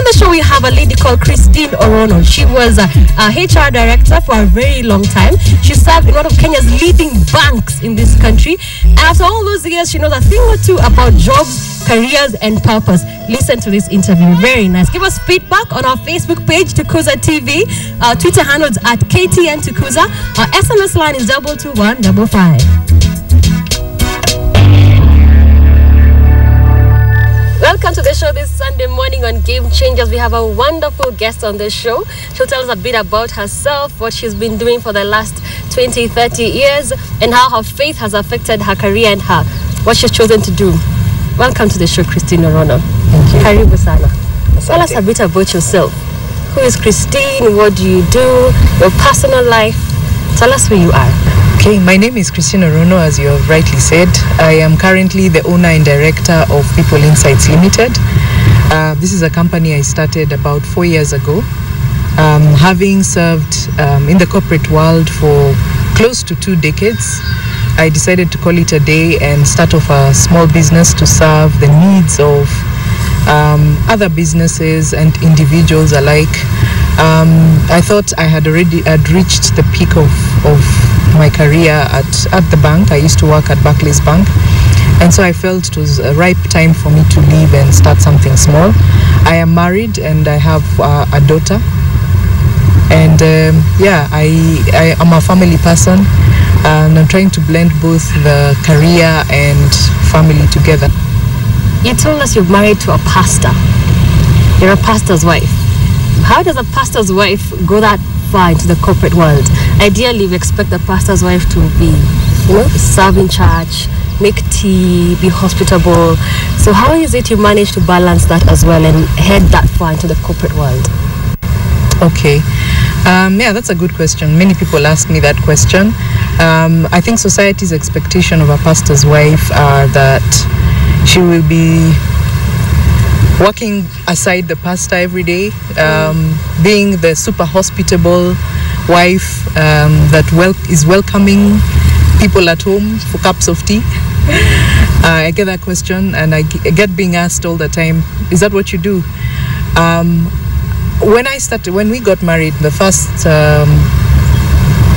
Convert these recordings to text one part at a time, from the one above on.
the show, we have a lady called Christine Orono. She was a HR director for a very long time. She served in one of Kenya's leading banks in this country. And after all those years, she knows a thing or two about jobs, careers, and purpose. Listen to this interview. Very nice. Give us feedback on our Facebook page, Tukuza TV. Our Twitter handles at KTN Tukuza. Our SMS line is 22155. Welcome to the show this Sunday morning on Game Changers. We have a wonderful guest on the show. She'll tell us a bit about herself, what she's been doing for the last 20, 30 years, and how her faith has affected her career and what she's chosen to do. Welcome to the show, Christine Orono. Thank you. Karibu sana. Tell us a bit about yourself. Who is Christine? What do you do? Your personal life? Tell us who you are. Okay, my name is Christine Orono, as you have rightly said. I am currently the owner and director of People Insights Limited. This is a company I started about 4 years ago. Having served in the corporate world for close to 2 decades, I decided to call it a day and start off a small business to serve the needs of other businesses and individuals alike. I thought I had reached the peak of my career at the bank. I used to work at Barclays Bank, and so I felt it was a ripe time for me to leave and start something small. I am married and I have a daughter, and I am a family person, and I'm trying to blend both the career and family together. You told us you're married to a pastor. You're a pastor's wife. How does a pastor's wife go that far into the corporate world? Ideally, we expect the pastor's wife to be, serve in church, make tea, be hospitable. So how is it you manage to balance that as well and head that far into the corporate world? Okay. That's a good question. Many people ask me that question. I think society's expectation of a pastor's wife are that she will be working aside the pastor every day, being the super hospitable wife that is welcoming people at home for cups of tea. I get that question, and I get being asked all the time, is that what you do? When we got married, the first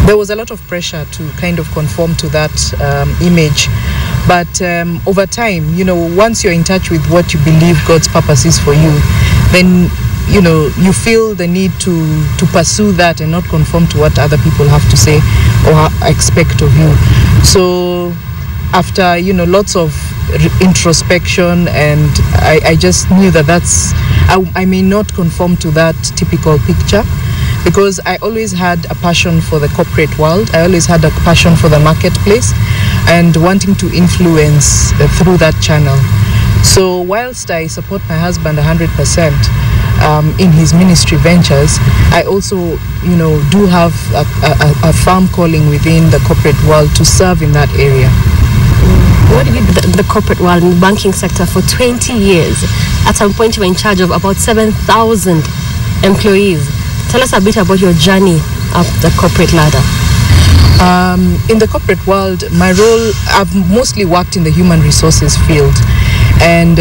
there was a lot of pressure to kind of conform to that image. But over time, once you're in touch with what you believe God's purpose is for you, then, you feel the need to pursue that and not conform to what other people have to say or expect of you. So after, lots of introspection, and I just knew that I may not conform to that typical picture, because I always had a passion for the corporate world. I always had a passion for the marketplace and wanting to influence through that channel. So whilst I support my husband 100% in his ministry ventures, I also, do have a firm calling within the corporate world to serve in that area. What did you do in the corporate world, in the banking sector for 20 years? At some point you were in charge of about 7,000 employees. Tell us a bit about your journey up the corporate ladder. In the corporate world, my role, I've mostly worked in the human resources field, and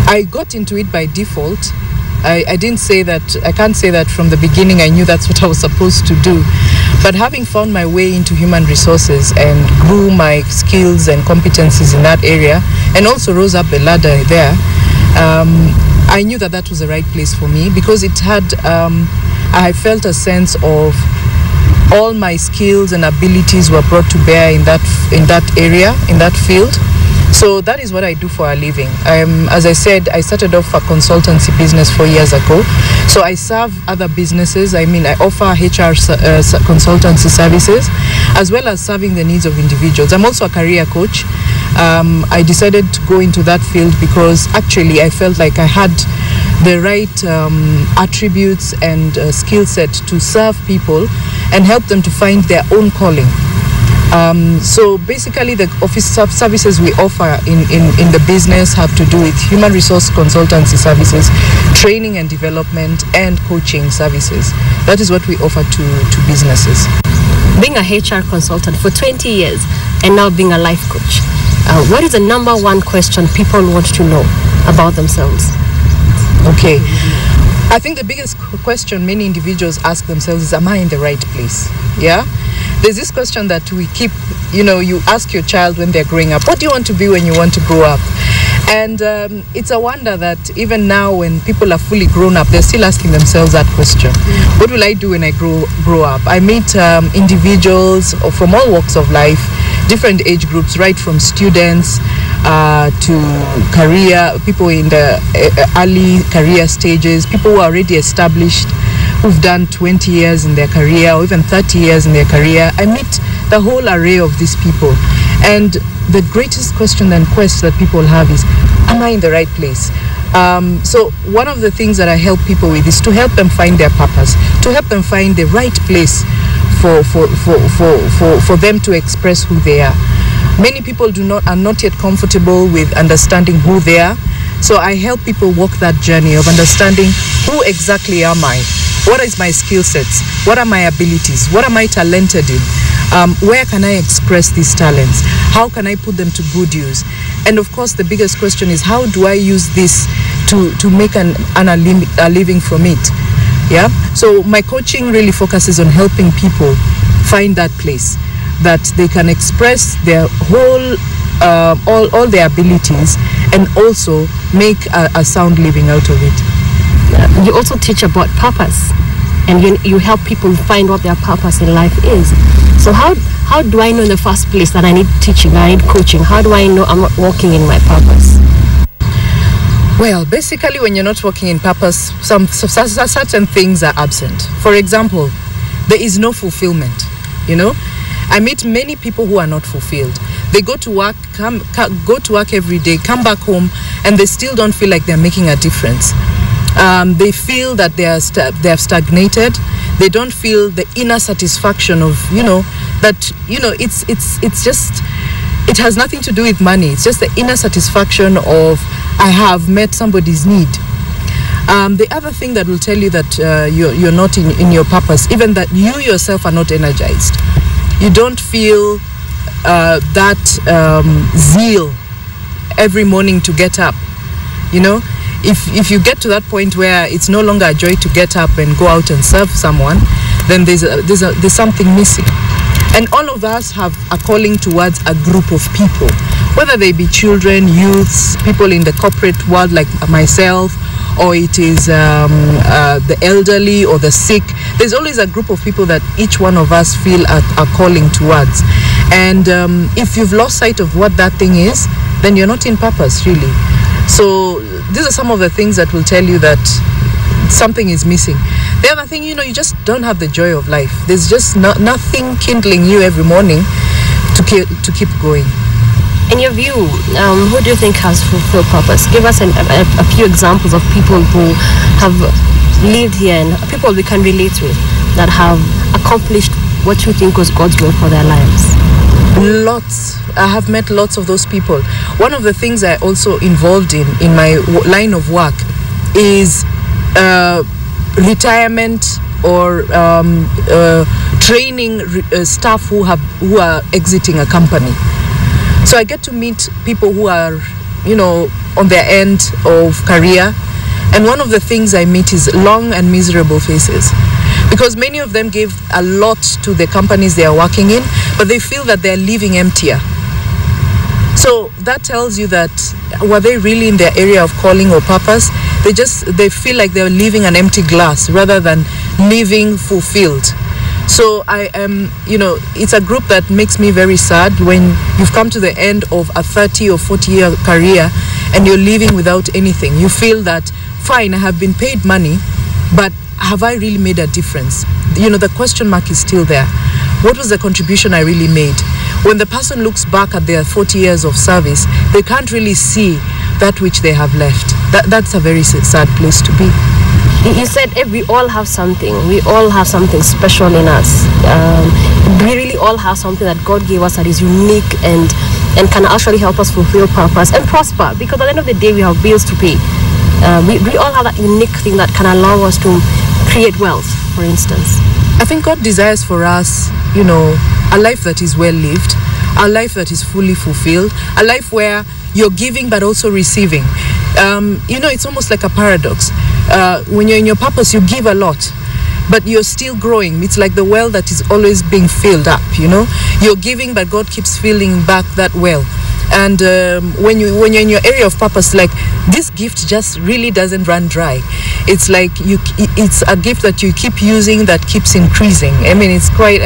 I got into it by default. I can't say that from the beginning I knew that's what I was supposed to do. But having found my way into human resources and grew my skills and competencies in that area, and also rose up the ladder there, I knew that was the right place for me, because it had, I felt a sense of all my skills and abilities were brought to bear in that area, in that field. So that is what I do for a living. As I said, I started off a consultancy business 4 years ago. So I serve other businesses. I offer HR consultancy services, as well as serving the needs of individuals. I'm also a career coach. I decided to go into that field because actually I felt like I had the right attributes and skill set to serve people and help them to find their own calling. So basically the office services we offer in the business have to do with human resource consultancy services, training and development, and coaching services. That is what we offer to businesses. Being a HR consultant for 20 years and now being a life coach, what is the number one question people want to know about themselves? Okay. I think the biggest question many individuals ask themselves is, am I in the right place? Yeah. There's this question that we keep, you ask your child when they're growing up, what do you want to be when you want to grow up? And it's a wonder that even now when people are fully grown up, they're still asking themselves that question. What will I do when I grow up? I meet individuals from all walks of life, different age groups, right from students to career, people in the early career stages, people who are already established, who've done 20 years in their career or even 30 years in their career. I meet the whole array of these people. And the greatest question and quest that people have is, am I in the right place? So one of the things that I help people with is to help them find their purpose, to help them find the right place for them to express who they are. Many people are not yet comfortable with understanding who they are. So I help people walk that journey of understanding, who exactly am I? What is my skill sets? What are my abilities? What am I talented in? Where can I express these talents? How can I put them to good use? And of course, the biggest question is, how do I use this to make a living from it? Yeah. So my coaching really focuses on helping people find that place that they can express their whole, all their abilities, and also make a sound living out of it. You also teach about purpose, and you help people find what their purpose in life is. So how do I know in the first place that I need teaching, I need coaching? How do I know I'm not walking in my purpose? Well, basically, when you're not working in purpose, certain things are absent. For example, there is no fulfillment. I meet many people who are not fulfilled. They go to work, go to work every day, come back home, and they still don't feel like they're making a difference. They feel that they have stagnated. They don't feel the inner satisfaction of, it's just, it has nothing to do with money. It's just the inner satisfaction of, I have met somebody's need. The other thing that will tell you that you're not in your purpose, even that you yourself are not energized. You don't feel that zeal every morning to get up. If you get to that point where it's no longer a joy to get up and go out and serve someone, then there's something missing. And all of us have a calling towards a group of people, whether they be children, youths, people in the corporate world like myself, or it is the elderly or the sick. There's always a group of people that each one of us feel a calling towards. And if you've lost sight of what that thing is, then you're not in purpose, really. So these are some of the things that will tell you that something is missing. The other thing, you just don't have the joy of life. There's just nothing kindling you every morning to keep going. In your view, who do you think has fulfilled purpose? Give us a few examples of people who have lived here and people we can relate with that have accomplished what you think was God's will for their lives. Lots. I have met lots of those people. One of the things I also involved in my line of work is retirement or training staff who are exiting a company. So I get to meet people who are, on their end of career. And one of the things I meet is long and miserable faces. Because many of them gave a lot to the companies they are working in, but they feel that they're leaving emptier. So that tells you that, were they really in their area of calling or purpose? They feel like they're leaving an empty glass rather than living fulfilled. So I am, it's a group that makes me very sad when you've come to the end of a 30 or 40-year career and you're leaving without anything. You feel that, fine, I have been paid money, but have I really made a difference? The question mark is still there. What was the contribution I really made? When the person looks back at their 40 years of service, they can't really see that which they have left. That's a very sad place to be. You said we all have something. We all have something special in us. We really all have something that God gave us that is unique and can actually help us fulfill purpose and prosper. Because at the end of the day, we have bills to pay. We all have that unique thing that can allow us to create wealth, for instance. I think God desires for us, a life that is well lived, a life that is fully fulfilled, a life where you're giving but also receiving. It's almost like a paradox. When you're in your purpose, you give a lot, but you're still growing. It's like the well that is always being filled up. You're giving, but God keeps filling back that well. And when you're in your area of purpose, like, this gift just really doesn't run dry. It's like it's a gift that you keep using, that keeps increasing. I mean, it's quite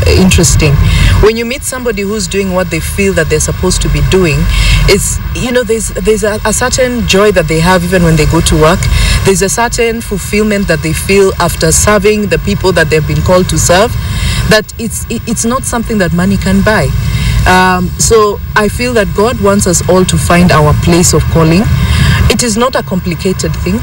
interesting. When you meet somebody who's doing what they feel that they're supposed to be doing, it's, there's a certain joy that they have even when they go to work. There's a certain fulfillment that they feel after serving the people that they've been called to serve, that it's not something that money can buy. So I feel that God wants us all to find our place of calling. It is not a complicated thing.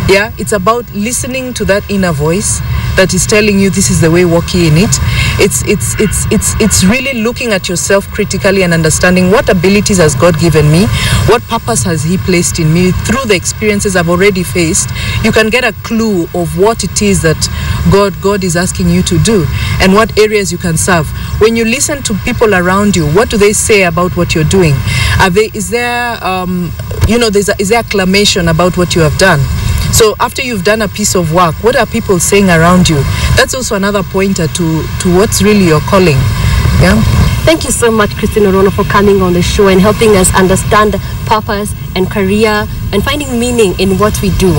Yeah, it's about listening to that inner voice that is telling you this is the way, walk ye in it. It's really looking at yourself critically and understanding what abilities has God given me, what purpose has He placed in me. Through the experiences I've already faced, you can get a clue of what it is that God is asking you to do and what areas you can serve. When you listen to people around you, what do they say about what you're doing? Is there acclamation about what you have done? So after you've done a piece of work, what are people saying around you? That's also another pointer to what's really your calling. Yeah. Thank you so much, Christine Orono, for coming on the show and helping us understand purpose and career and finding meaning in what we do.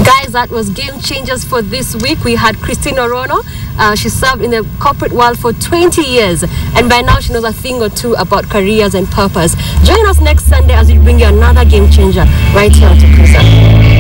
Guys, that was Game Changers for this week. We had Christine Orono. She served in the corporate world for 20 years, and by now she knows a thing or two about careers and purpose. Join us next Sunday as we bring you another Game Changer right here on Tukuza.